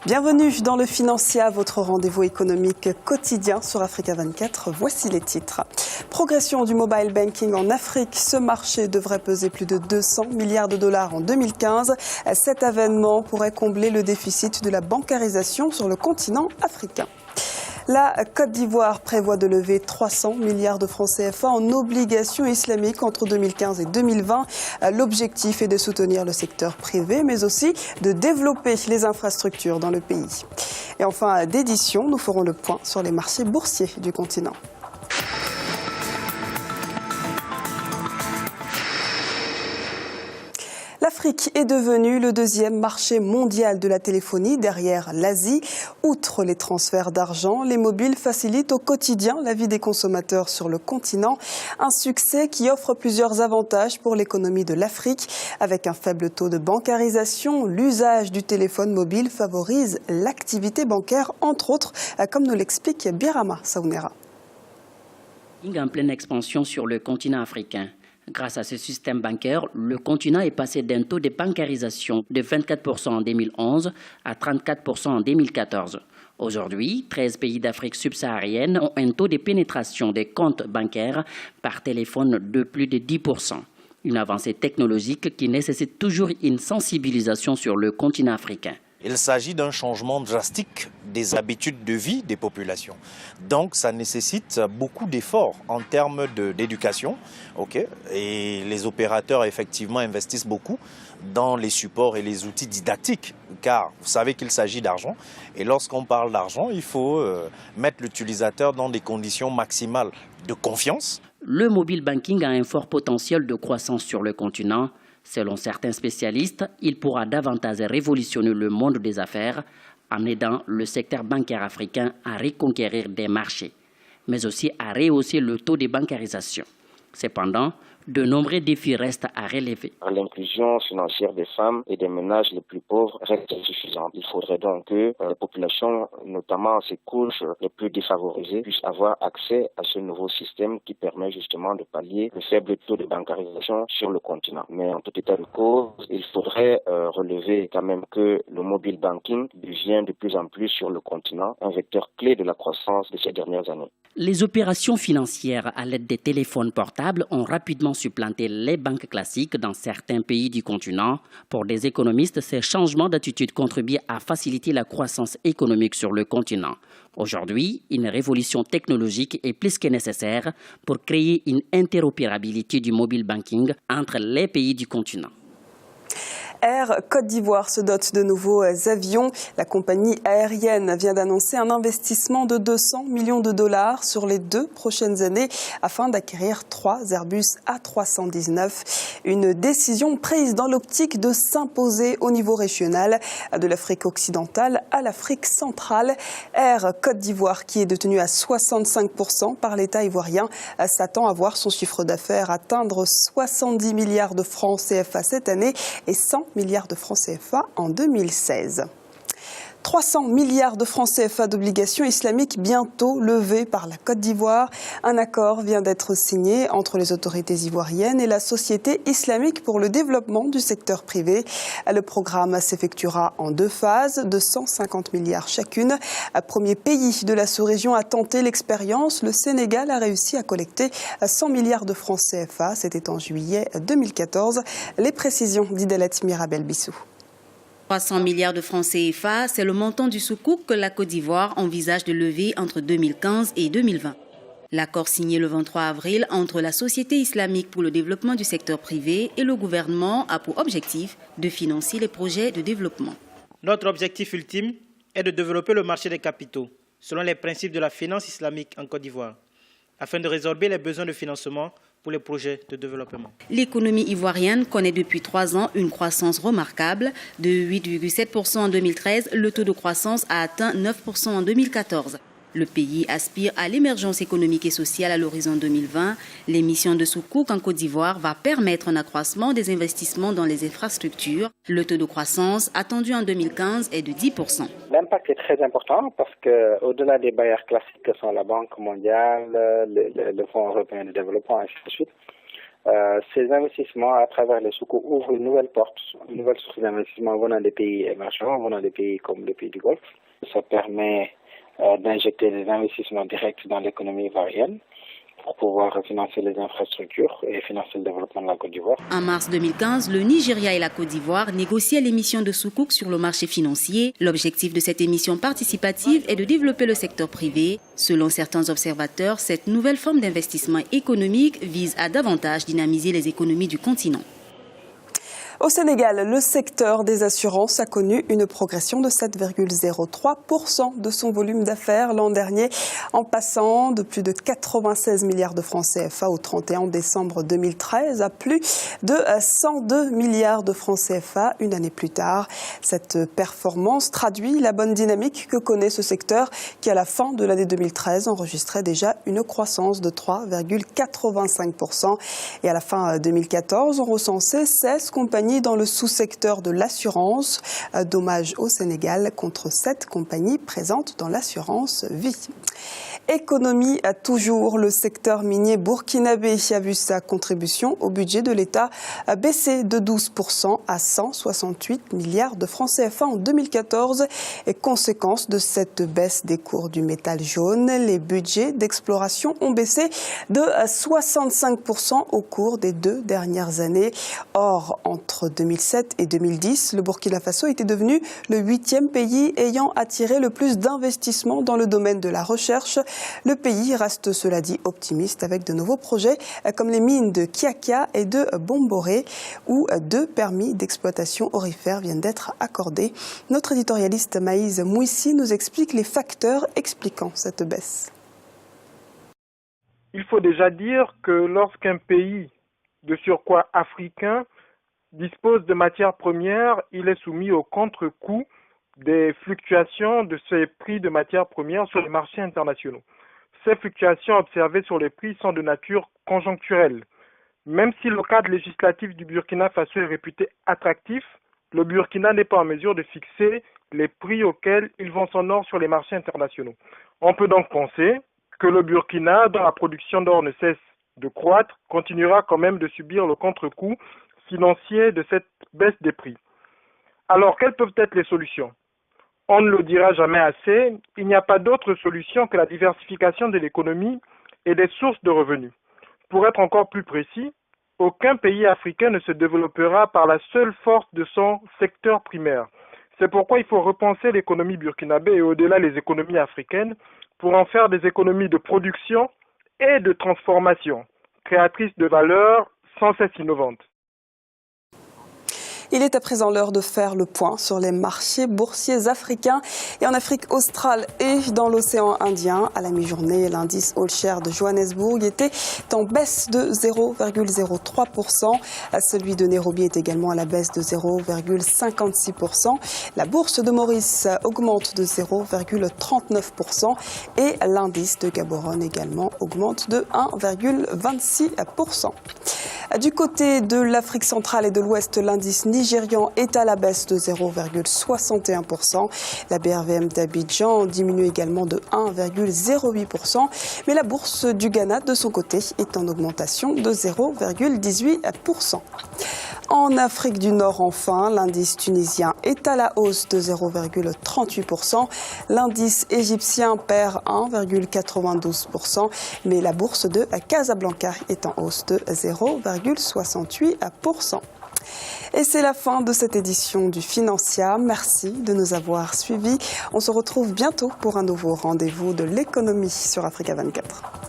Bienvenue dans le Financia, votre rendez-vous économique quotidien sur Africa 24. Voici les titres. Progression du mobile banking en Afrique. Ce marché devrait peser plus de 200 milliards de dollars en 2015. Cet avènement pourrait combler le déficit de la bancarisation sur le continent africain. La Côte d'Ivoire prévoit de lever 300 milliards de francs CFA en obligations islamiques entre 2015 et 2020. L'objectif est de soutenir le secteur privé, mais aussi de développer les infrastructures dans le pays. Et enfin, d'édition, nous ferons le point sur les marchés boursiers du continent. L'Afrique est devenue le deuxième marché mondial de la téléphonie derrière l'Asie. Outre les transferts d'argent, les mobiles facilitent au quotidien la vie des consommateurs sur le continent. Un succès qui offre plusieurs avantages pour l'économie de l'Afrique. Avec un faible taux de bancarisation, l'usage du téléphone mobile favorise l'activité bancaire, entre autres, comme nous l'explique Birama Saounera. En pleine expansion sur le continent africain. Grâce à ce système bancaire, le continent est passé d'un taux de bancarisation de 24% en 2011 à 34% en 2014. Aujourd'hui, 13 pays d'Afrique subsaharienne ont un taux de pénétration des comptes bancaires par téléphone de plus de 10%. Une avancée technologique qui nécessite toujours une sensibilisation sur le continent africain. Il s'agit d'un changement drastique des habitudes de vie des populations. Donc ça nécessite beaucoup d'efforts en termes d'éducation. Et les opérateurs effectivement investissent beaucoup dans les supports et les outils didactiques, car vous savez qu'il s'agit d'argent. Et lorsqu'on parle d'argent, il faut mettre l'utilisateur dans des conditions maximales de confiance. Le mobile banking a un fort potentiel de croissance sur le continent. Selon certains spécialistes, il pourra davantage révolutionner le monde des affaires en aidant le secteur bancaire africain à reconquérir des marchés, mais aussi à rehausser le taux de bancarisation. Cependant, de nombreux défis restent à relever. L'inclusion financière des femmes et des ménages les plus pauvres reste insuffisante. Il faudrait donc que les populations, notamment ces couches les plus défavorisées, puissent avoir accès à ce nouveau système qui permet justement de pallier le faible taux de bancarisation sur le continent. Mais en tout état de cause, il faudrait relever quand même que le mobile banking devient de plus en plus sur le continent un vecteur clé de la croissance de ces dernières années. Les opérations financières à l'aide des téléphones portables ont rapidement supplanté les banques classiques dans certains pays du continent. Pour des économistes, ces changements d'attitude contribuent à faciliter la croissance économique sur le continent. Aujourd'hui, une révolution technologique est plus que nécessaire pour créer une interopérabilité du mobile banking entre les pays du continent. Air Côte d'Ivoire se dote de nouveaux avions. La compagnie aérienne vient d'annoncer un investissement de 200 millions de dollars sur les 2 prochaines années afin d'acquérir 3 Airbus A319. Une décision prise dans l'optique de s'imposer au niveau régional de l'Afrique occidentale à l'Afrique centrale. Air Côte d'Ivoire, qui est détenu à 65% par l'État ivoirien, s'attend à voir son chiffre d'affaires atteindre 70 milliards de francs CFA cette année et 100 milliards de francs CFA en 2016. 300 milliards de francs CFA d'obligations islamiques bientôt levées par la Côte d'Ivoire. Un accord vient d'être signé entre les autorités ivoiriennes et la Société islamique pour le développement du secteur privé. Le programme s'effectuera en 2 phases de 150 milliards chacune. Premier pays de la sous-région à tenter l'expérience, le Sénégal a réussi à collecter 100 milliards de francs CFA. C'était en juillet 2014. Les précisions d'Idalat Mirabel Bissou. 300 milliards de francs CFA, c'est le montant du soukouk que la Côte d'Ivoire envisage de lever entre 2015 et 2020. L'accord signé le 23 avril entre la Société islamique pour le développement du secteur privé et le gouvernement a pour objectif de financer les projets de développement. Notre objectif ultime est de développer le marché des capitaux selon les principes de la finance islamique en Côte d'Ivoire, afin de résorber les besoins de financement pour les projets de développement. L'économie ivoirienne connaît depuis 3 ans une croissance remarquable. De 8,7% en 2013, le taux de croissance a atteint 9% en 2014. Le pays aspire à l'émergence économique et sociale à l'horizon 2020. L'émission de soukouk en Côte d'Ivoire va permettre un accroissement des investissements dans les infrastructures. Le taux de croissance attendu en 2015 est de 10%. L'impact est très important parce qu'au-delà des bailleurs classiques que sont la Banque mondiale, le Fonds européen de développement, ainsi de suite, ces investissements à travers les soukouk ouvrent une nouvelle porte, une nouvelle source d'investissement venant des pays émergents, venant des pays comme les pays du Golfe. Ça permet d'injecter des investissements directs dans l'économie ivoirienne pour pouvoir financer les infrastructures et financer le développement de la Côte d'Ivoire. En mars 2015, le Nigeria et la Côte d'Ivoire négociaient l'émission de soukouk sur le marché financier. L'objectif de cette émission participative est de développer le secteur privé. Selon certains observateurs, cette nouvelle forme d'investissement économique vise à davantage dynamiser les économies du continent. Au Sénégal, le secteur des assurances a connu une progression de 7,03% de son volume d'affaires l'an dernier, en passant de plus de 96 milliards de francs CFA au 31 décembre 2013 à plus de 102 milliards de francs CFA une année plus tard. Cette performance traduit la bonne dynamique que connaît ce secteur qui, à la fin de l'année 2013, enregistrait déjà une croissance de 3,85%. Et à la fin 2014, on recensait 16 compagnies dans le sous-secteur de l'assurance. Dommage au Sénégal contre 7 compagnies présentes dans l'assurance vie. Économie à toujours, le secteur minier burkinabé a vu sa contribution au budget de l'État baisser de 12% à 168 milliards de francs CFA en 2014. Et conséquence de cette baisse des cours du métal jaune, les budgets d'exploration ont baissé de 65% au cours des 2 dernières années. Or, entre 2007 et 2010, le Burkina Faso était devenu le 8e pays ayant attiré le plus d'investissements dans le domaine de la recherche. Le pays reste, cela dit, optimiste avec de nouveaux projets comme les mines de Kiaka et de Bomboré, où 2 permis d'exploitation aurifères viennent d'être accordés. Notre éditorialiste Maïs Mouissi nous explique les facteurs expliquant cette baisse. Il faut déjà dire que lorsqu'un pays, de surcroît africain, dispose de matières premières, il est soumis au contre-coup des fluctuations de ces prix de matières premières sur les marchés internationaux. Ces fluctuations observées sur les prix sont de nature conjoncturelle. Même si le cadre législatif du Burkina Faso est réputé attractif, le Burkina n'est pas en mesure de fixer les prix auxquels il vend son or sur les marchés internationaux. On peut donc penser que le Burkina, dont la production d'or ne cesse de croître, continuera quand même de subir le contre-coup financier de cette baisse des prix. Alors, quelles peuvent être les solutions ? On ne le dira jamais assez, il n'y a pas d'autre solution que la diversification de l'économie et des sources de revenus. Pour être encore plus précis, aucun pays africain ne se développera par la seule force de son secteur primaire. C'est pourquoi il faut repenser l'économie burkinabé et au-delà les économies africaines pour en faire des économies de production et de transformation, créatrices de valeur sans cesse innovantes. Il est à présent l'heure de faire le point sur les marchés boursiers africains et en Afrique australe et dans l'océan Indien. À la mi-journée, l'indice All Share de Johannesburg était en baisse de 0,03%. Celui de Nairobi est également à la baisse de 0,56%. La bourse de Maurice augmente de 0,39% et l'indice de Gaborone également augmente de 1,26%. Du côté de l'Afrique centrale et de l'Ouest, l'indice nigérian est à la baisse de 0,61%. La BRVM d'Abidjan diminue également de 1,08%. Mais la bourse du Ghana, de son côté, est en augmentation de 0,18%. En Afrique du Nord, enfin, l'indice tunisien est à la hausse de 0,38%. L'indice égyptien perd 1,92%. Mais la bourse de Casablanca est en hausse de 0,68%. Et c'est la fin de cette édition du Financia. Merci de nous avoir suivis. On se retrouve bientôt pour un nouveau rendez-vous de l'économie sur Africa 24.